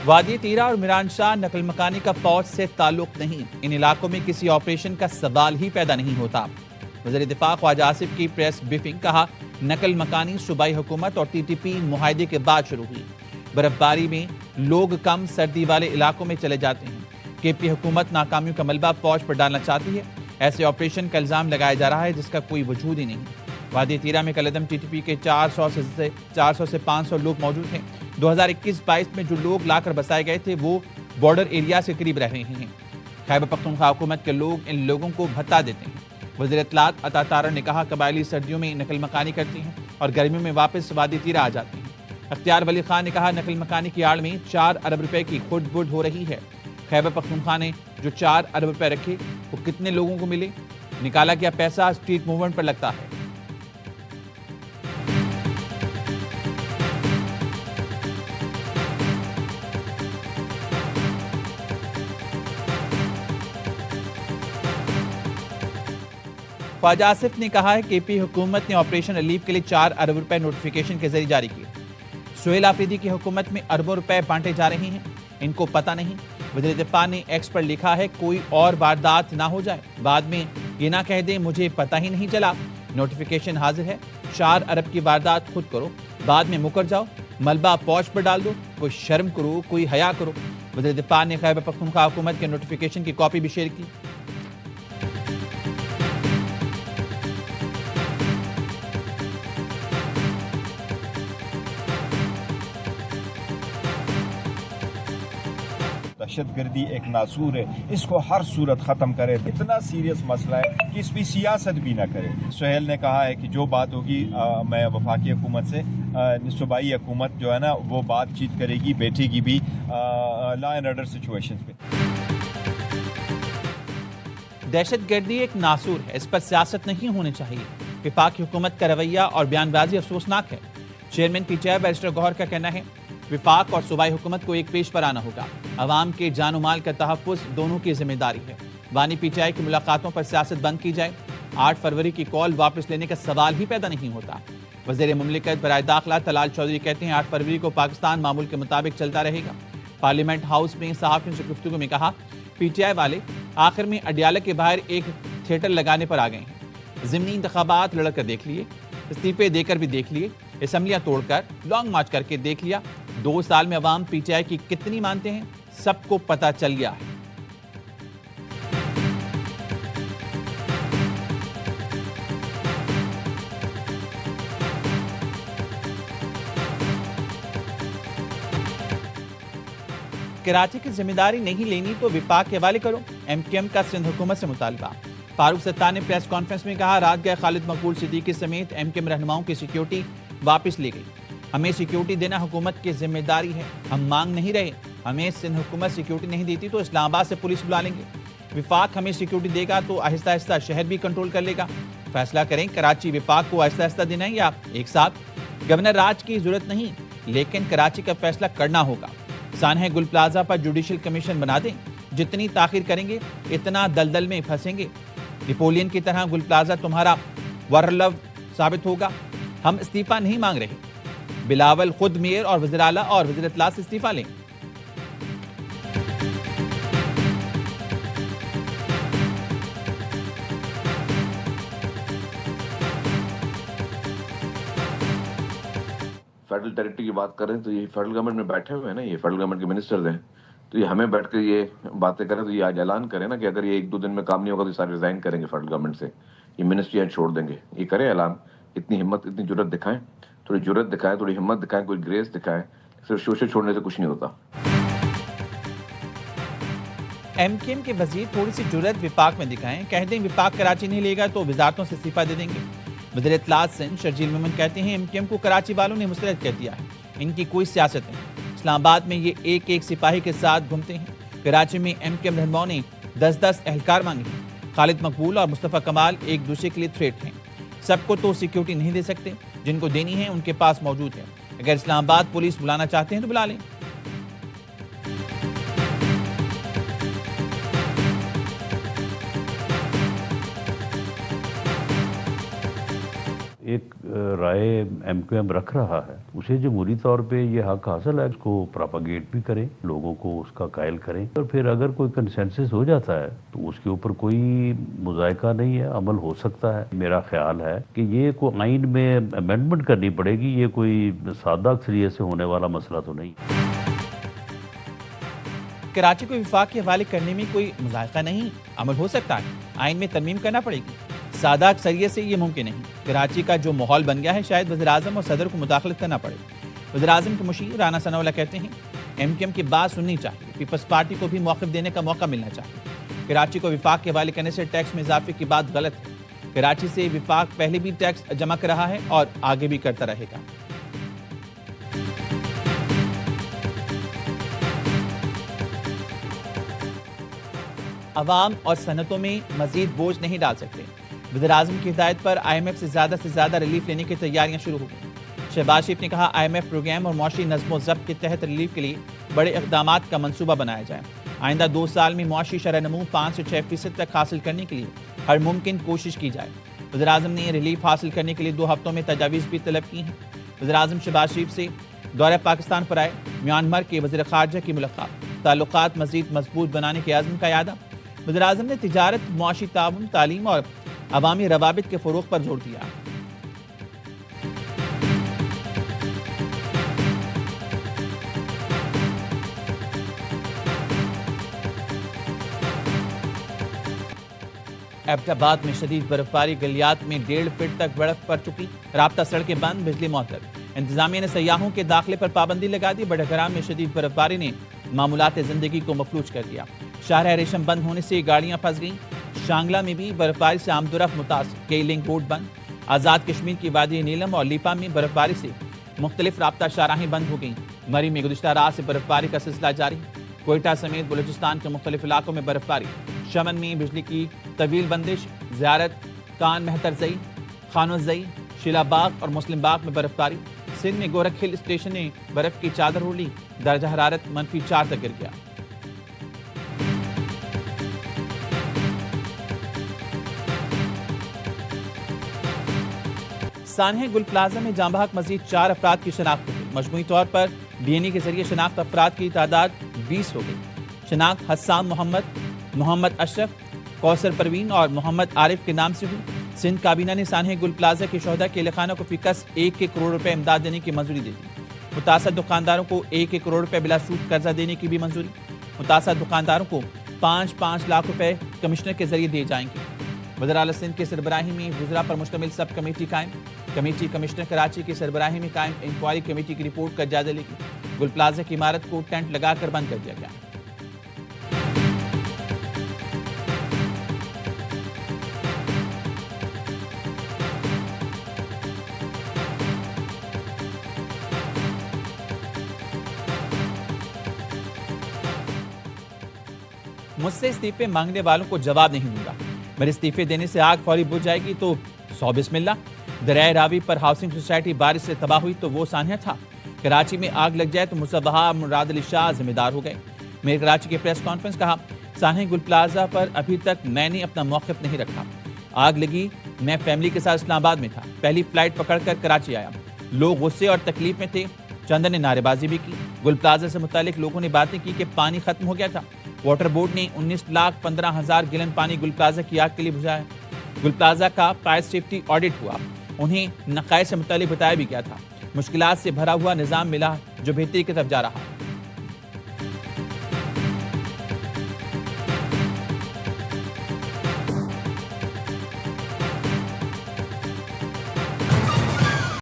وادی تیرا اور میران شاہ نقل مکانی کا فوج سے تعلق نہیں، ان علاقوں میں کسی آپریشن کا سوال ہی پیدا نہیں ہوتا۔ وزیر دفاع خواجہ آصف کی پریس بریفنگ، کہا نقل مکانی صوبائی حکومت اور ٹی ٹی پی معاہدے کے بعد شروع ہوئی، برف باری میں لوگ کم سردی والے علاقوں میں چلے جاتے ہیں۔ کے پی حکومت ناکامیوں کا ملبہ فوج پر ڈالنا چاہتی ہے، ایسے آپریشن کا الزام لگایا جا رہا ہے جس کا کوئی وجود ہی نہیں۔ وادی تیرا میں کل عدم ٹی ٹی پی کے 400 سے 500 لوگ موجود ہیں۔ 2021-22 میں جو لوگ لا کر بسائے گئے تھے وہ بارڈر ایریا سے قریب رہ رہے ہیں۔ خیبر پختونخوا حکومت کے لوگ ان لوگوں کو بھتہ دیتے ہیں۔ وزیر اطلاعات عطا طارر نے کہا قبائلی سردیوں میں نقل مکانی کرتے ہیں اور گرمیوں میں واپس وادی تیرا آ جاتے ہیں۔ اختیار ولی خان نے کہا نقل مکانی کی آڑ میں 4 ارب روپے کی خود بڈ ہو رہی ہے۔ خیبر پختونخوا نے جو 4 ارب روپے رکھے وہ کتنے لوگوں کو ملے؟ نکالا گیا پیسہ اسٹریٹ موومنٹ پر لگتا ہے۔ خواجہ آصف نے کہا ہے کہ پی حکومت نے آپریشن ریلیف کے لیے 4 ارب روپے نوٹیفیکیشن کے ذریعے جاری کیے۔ سہیل آفریدی کی حکومت میں اربوں روپے بانٹے جا رہے ہیں، ان کو پتہ نہیں۔ وزیر دفاع نے ایکس پر لکھا ہے کوئی اور واردات نہ ہو جائے، بعد میں یہ نہ کہہ دیں مجھے پتہ ہی نہیں چلا۔ نوٹیفیکیشن حاضر ہے، 4 ارب کی واردات خود کرو، بعد میں مکر جاؤ، ملبہ فوج پر ڈال دو، کوئی شرم کرو، کوئی حیا کرو۔ وزیر دفاع نے خیبر پختونخوا حکومت کے نوٹیفیکیشن کی کاپی بھی شیئر کی۔ دہشت گردی ایک ناسور ہے، اس کو ہر صورت ختم کرے۔ اتنا سیریس مسئلہ ہے کہ اس بھی سیاست بھی نہ کرے۔ سہیل نے کہا ہے کہ جو بات ہوگی میں وفاقی حکومت سے صوبائی حکومت جو ہے نا وہ بات چیت کرے گی، بیٹھے گی بھی لا اینڈ آرڈر سچویشن پہ۔ دہشت گردی ایک ناسور ہے، اس پر سیاست نہیں ہونی چاہیے۔ وفاقی حکومت کا رویہ اور بیان بازی افسوسناک ہے۔ Chairman P T I barrister Gohar کا کہنا ہے وفاق اور صوبائی حکومت کو ایک پیش پر آنا ہوگا، عوام کے جان و مال کا تحفظ دونوں کی ذمہ داری ہے۔ بانی پی ٹی آئی کی ملاقاتوں پر سیاست بند کی جائے، 8 فروری کی کال واپس لینے کا سوال ہی پیدا نہیں ہوتا۔ وزیر مملکت برائے داخلہ طلال چودھری کہتے ہیں 8 فروری کو پاکستان معمول کے مطابق چلتا رہے گا۔ پارلیمنٹ ہاؤس میں صحافیوں سے گفتگو میں کہا پی ٹی آئی والے آخر میں اڈیالہ کے باہر ایک تھیٹر لگانے پر آ گئے ہیں۔ ضمنی انتخابات لڑ کر دیکھ لیے، استعفے دے کر بھی دیکھ لیے، اسمبلیاں توڑ کر لانگ مارچ کر کے دیکھ لیا۔ 2 سال میں عوام پی ٹی آئی کی کتنی مانتے ہیں سب کو پتہ چل گیا ہے۔ کراچی کی ذمہ داری نہیں لینی تو وفاق کے حوالے کرو، ایم کیو ایم کا سندھ حکومت سے مطالبہ۔ فاروق ستار نے پریس کانفرنس میں کہا رات گئے خالد مقبول صدیقی سمیت ایم کیو ایم رہنماؤں کی سیکیورٹی واپس لی گئی۔ ہمیں سیکیورٹی دینا حکومت کی ذمہ داری ہے، ہم مانگ نہیں رہے۔ ہمیں سندھ حکومت سیکیورٹی نہیں دیتی تو اسلام آباد سے پولیس بلا لیں گے۔ وفاق ہمیں سیکیورٹی دے گا تو آہستہ آہستہ شہر بھی کنٹرول کر لے گا۔ فیصلہ کریں کراچی وفاق کو آہستہ آہستہ دینا ہے یا ایک ساتھ۔ گورنر راج کی ضرورت نہیں، لیکن کراچی کا فیصلہ کرنا ہوگا۔ سانحہ گل پلازا پر جوڈیشل کمیشن بنا دیں، جتنی تاخیر کریں گے اتنا دلدل میں پھنسیں گے۔ نپولین کی طرح گل پلازا تمہارا ورلو ثابت ہوگا۔ ہم استعفیٰ نہیں مانگ رہے، بلاول خود میئر اور وزیر اعلیٰ اور وزیر اطلاع سے استعفیٰ لیں۔ فیڈرل ٹیریٹری کی بات کریں تو یہ فیڈرل گورنمنٹ میں بیٹھے ہوئے ہیں نا، یہ فیڈرل گورنمنٹ کے منسٹرز ہیں، تو یہ ہمیں بیٹھ کے یہ باتیں کریں تو یہ آج اعلان کریں نا کہ اگر یہ 1-2 دن میں کام نہیں ہوگا تو یہ سارے ریزائن کریں گے فیڈرل گورنمنٹ سے، یہ منسٹری چھوڑ دیں گے۔ یہ کریں اعلان، اتنی ہمت اتنی جرت دکھائیں، تھوڑی جرت دکھائیں، تھوڑی ہمت دکھائیں، کوئی گریس دکھائیں، صرف شوشے چھوڑنے سے کچھ نہیں ہوتا۔ ایم کیو ایم کے وزیر تھوڑی سی جرت وفاق میں دکھائیں، کہہ دیں وفاق کراچی نہیں لے گا تو وزارتوں سے استعفیٰ دے دیں گے۔ وزیر اطلاعات سندھ شرجیل مومن کہتے ہیں ایم کیو ایم کو کراچی والوں نے مسترد کر دیا ہے، ان کی کوئی سیاست نہیں۔ اسلام آباد میں یہ ایک سپاہی کے ساتھ گھومتے ہیں، کراچی میں ایم کیو ایم رہنماؤں نے 10 اہلکار مانگے ہیں۔ خالد مقبول اور مصطفیٰ کمال ایک دوسرے کے لیے تھریٹ ہیں۔ سب کو تو سیکیورٹی نہیں دے سکتے، جن کو دینی ہے ان کے پاس موجود ہے۔ اگر اسلام آباد پولیس بلانا چاہتے ہیں تو بلا لیں۔ ایک رائے ایم کیو ایم رکھ رہا ہے، اسے جمہوری طور پہ یہ حق حاصل ہے، اس کو پراپاگیٹ بھی کریں، لوگوں کو اس کا قائل کریں، اور پھر اگر کوئی کنسنسس ہو جاتا ہے تو اس کے اوپر کوئی مذائقہ نہیں ہے، عمل ہو سکتا ہے۔ میرا خیال ہے کہ یہ کوئی آئین میں امینڈمنٹ کرنی پڑے گی، یہ کوئی سادہ اکثریت سے ہونے والا مسئلہ تو نہیں۔ کراچی کو وفاق کے حوالے کرنے میں کوئی مذائقہ نہیں، عمل ہو سکتا ہے، آئین میں ترمیم کرنا پڑے گی، سادہ اکثریت سے یہ ممکن نہیں۔ کراچی کا جو ماحول بن گیا ہے، شاید وزیراعظم اور صدر کو مداخلت کرنا پڑے۔ وزیراعظم کے مشیر رانا ثناء اللہ کہتے ہیں ایم کیو ایم کی بات سننی چاہیے، پیپلز پارٹی کو بھی موقف دینے کا موقع ملنا چاہیے۔ کراچی کو وفاق کے حوالے کرنے سے ٹیکس میں اضافے کی بات غلط ہے۔ کراچی سے وفاق پہلے بھی ٹیکس جمع کر رہا ہے اور آگے بھی کرتا رہے گا۔ عوام اور صنعتوں میں مزید بوجھ نہیں ڈال سکتے۔ وزیراعظم کی ہدایت پر آئی ایم ایف سے زیادہ ریلیف لینے کی تیاریاں شروع ہو گئیں۔ شہباز شریف نے کہا آئی ایم ایف پروگرام اور معاشی نظم و ضبط کے تحت ریلیف کے لیے بڑے اقدامات کا منصوبہ بنایا جائے۔ آئندہ 2 سال میں معاشی شرح نمو 5 سے 6% تک حاصل کرنے کے لیے ہر ممکن کوشش کی جائے۔ وزیراعظم نے ریلیف حاصل کرنے کے لیے 2 ہفتوں میں تجاویز بھی طلب کی ہیں۔ وزیراعظم شہباز شریف سے دورہ پاکستان پر آئے میانمار کے وزیر خارجہ کی ملاقات، تعلقات مزید مضبوط بنانے کے عزم کا اعادہ۔ وزیراعظم نے تجارت، معاشی تعاون، تعلیم اور عوامی روابط کے فروغ پر زور دیا۔ ایبٹ آباد میں شدید برف باری، گلیات میں 1.5 فٹ تک برف پڑ چکی، رابطہ سڑکیں بند، بجلی معطل۔ انتظامیہ نے سیاحوں کے داخلے پر پابندی لگا دی۔ بڑگرام میں شدید برف باری نے معمولات زندگی کو مفلوج کر دیا۔ شاہراہ ریشم بند ہونے سے گاڑیاں پھنس گئیں۔ شانگلہ میں بھی برف باری سے آمد و رفت متاثر، کئی لنک روڈ بند۔ آزاد کشمیر کی وادی نیلم اور لیپا میں برف باری سے مختلف رابطہ شاہراہیں بند ہو گئیں۔ مری میں گزشتہ رات سے برف باری کا سلسلہ جاری، کوئٹہ سمیت بلوچستان کے مختلف علاقوں میں برف باری۔ شمن میں بجلی کی طویل بندش، زیارت، کان مہتر زئی، خانو زئی، شیلا باغ اور مسلم باغ میں برف باری۔ سندھ میں گورکھ ہل اسٹیشن نے برف کی چادر اوڑھ لی، درجہ حرارت -4 تک گر گیا۔ سانحہ گل پلازا میں جاں بحق مزید 4 افراد کی شناخت ہوئی۔ مجموعی طور پر ڈی این اے کے ذریعے شناخت افراد کی تعداد 20 ہو گئی۔ شناخت حسام محمد، محمد اشرف، کوثر پروین اور محمد عارف کے نام سے ہوئی۔ سندھ کابینہ نے سانحہ گل پلازا کے شہداء کے اہل خانہ کو فی کس 1 کروڑ روپے امداد دینے کی منظوری دے دی۔ متاثرہ دکانداروں کو 1 کروڑ روپے بلا سود قرضہ دینے کی بھی منظوری۔ متاثرہ دکانداروں کو 5 لاکھ روپے کمشنر کے ذریعے دیے جائیں گے۔ وزراء سندھ کے سربراہی میں وزراء پر مشتمل سب کمیٹی قائم۔ کمیٹی کمشنر کراچی کی سربراہی میں قائم انکوائری کمیٹی کی رپورٹ کا جائزہ لے گی۔ گل پلازا کی عمارت کو ٹینٹ لگا کر بند کر دیا گیا۔ مجھ سے استعفے مانگنے والوں کو جواب نہیں دوں گا، میرے استعفے دینے سے آگ فوری بجھ جائے گی تو 100 بسم اللہ۔ دریائے راوی پر ہاؤسنگ سوسائٹی بارش سے تباہ ہوئی تو وہ سانحہ تھا۔ کراچی میں آگ لگ جائے تو مصباح مراد علی شاہ ذمہ دار ہو گئے۔ میرے کراچی کے پریس کانفرنس کہا سانحہ گل پلازا پر ابھی تک میں نے اپنا موقف نہیں رکھا۔ آگ لگی، میں فیملی کے ساتھ اسلام آباد میں تھا، پہلی فلائٹ پکڑ کر کراچی آیا۔ لوگ غصے اور تکلیف میں تھے، چند نے نعرے بازی بھی کی۔ گل پلازا سے متعلق لوگوں نے باتیں کی کہ پانی ختم ہو گیا تھا۔ واٹر بورڈ نے 19,15,000 گیلن پانی گل پلازا کی آگ کے لیے بجھایا۔ گل پلازا کا فائر سیفٹی آڈٹ ہوا، انہیں نقائص سے متعلق بتایا بھی گیا تھا۔ مشکلات سے بھرا ہوا نظام ملا جو بہتری کی طرف جا رہا۔